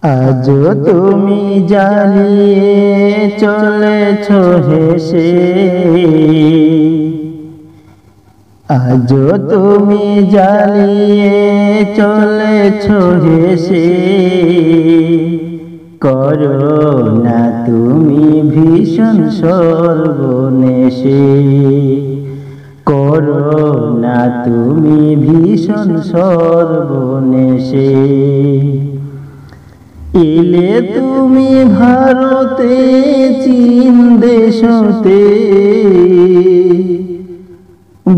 আজও তুমি জ্বালিয়ে চলেছ হেসে, আজও তুমি জ্বালিয়ে চলেছ হেসে। করো না তুমি ভীষণ সর্বনেশে, করো না তুমি ভীষণ সর্বনেশে। এলে তুমি ভারতে চীন দেশতে,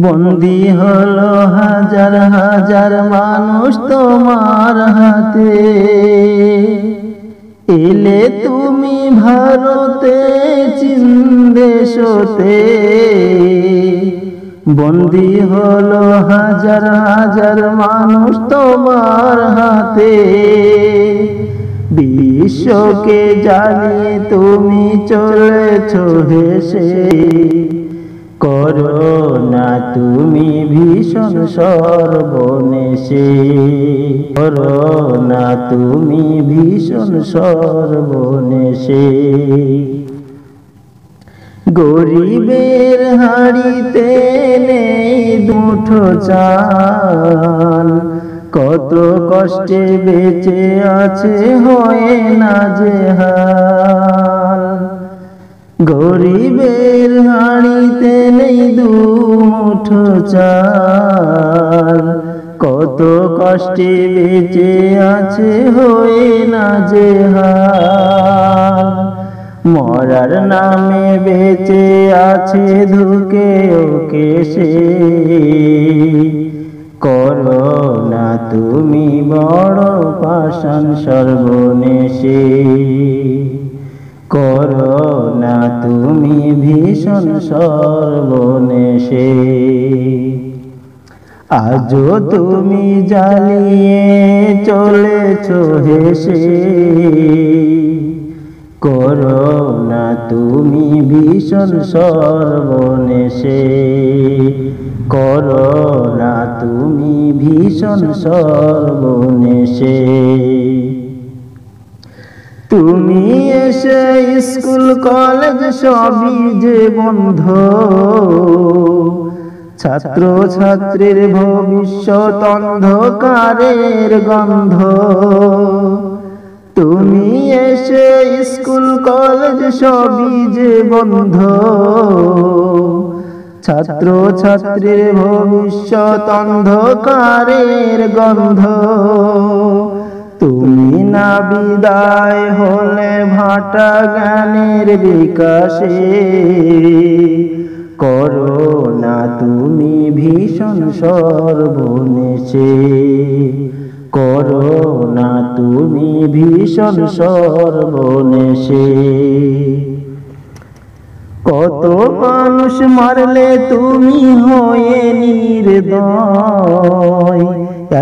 বন্দী হলো হাজার হাজার মানুষ তোমার হাতে। এলে তুমি ভারতে চীন দেশতে, বন্দী হলো হাজার হাজার মানুষ তোমার হাতে। বিশ্বকে জ্বালিয়ে তুমি চলেছ হেসে, করো না তুমি ভীষণ সর্বনেশে, করো না তুমি ভীষণ সর্বনেশে। গরিবের হাড়িতে নেই দুটো চাল, কত কষ্টে বেঁচে আছে হয়ে না জেহাল। গরিবের হাড়িতে নেই দুমুঠো চাল, কত কষ্টে বেঁচে আছে হয়ে না জেহাল। মরার নামে বেঁচে আছে ধুকে ও কেশে, করো না তুমি বড় পাষাণ সর্বনেশে, করো না তুমি ভীষণ সর্বনেশে। আজও তুমি জ্বালিয়ে চলেছ হেসে, করো না তুমি ভীষণ সর্বনেশে, করো না তুমি ভীষণ সর্বনেশে। তুমি এসে স্কুল কলেজ সবই যে বন্ধ, ছাত্র ছাত্রীর ভবিষ্যৎ অন্ধকারের গন্ধ। তুমি এসে স্কুল কলেজ সবই যে বন্ধ, ছাত্র ছাত্রীর ভবিষ্যৎ অন্ধকারের গন্ধ। তুমি না বিদায় হলে ভাটা জ্ঞানের বিকাশে, করো না তুমি ভীষণ সর্বনেশে, করো না তুমি ভীষণ সর্বনেশে। কত মানুষ মারলে তুমি হয়ে নির্দয়,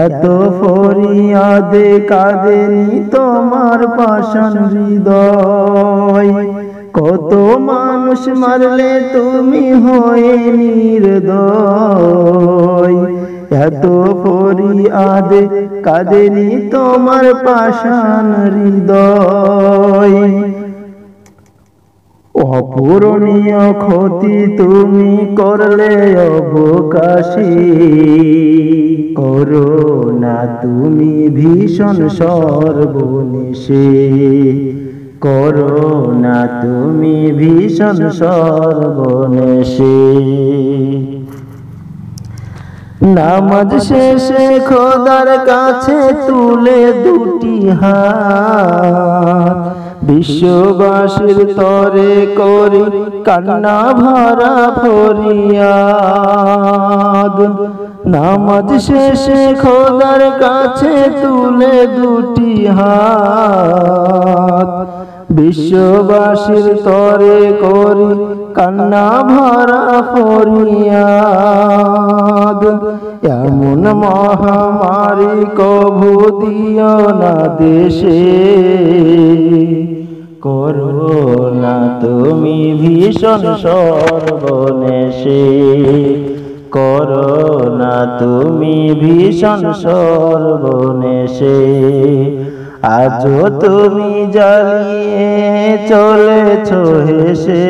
এত ফরিয়াদে কাঁদেনি তোমার পাষাণ হৃদয়। কত মানুষ মারলে তুমি হয়ে নির্দয়, এত ফরিয়াদে কাঁদেনি তোমার পাষাণ হৃদয়। অপূরণীয় ক্ষতি তুমি করলে অবকাশে, করো না তুমি ভীষণ সর্বনেশে, করো না তুমি ভীষণ সর্বনেশে। নামাজ শেষে খোদার কাছে তুলে দুটি হাত, বিশ্ববাসীর তরে করি কান্না ভরা ফরিয়াদ। নামাজ শেষে খোদার কাছে তুলে দুটি হাত, বিশ্ববাসীর তরে করি কান্না ভরা ফরিয়াদ। এমন মহামারী কভু দিও না দেশে, করো না তুমি ভীষণ সর্বনেশে, করো না তুমি ভীষণ সর্বনেশে। আজও তুমি জ্বালিয়ে চলেছ হেসে,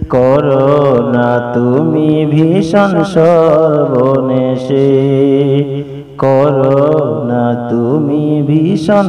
করো না তুমি ভীষণ সর্বনেশে, করো না তুমি ভীষণ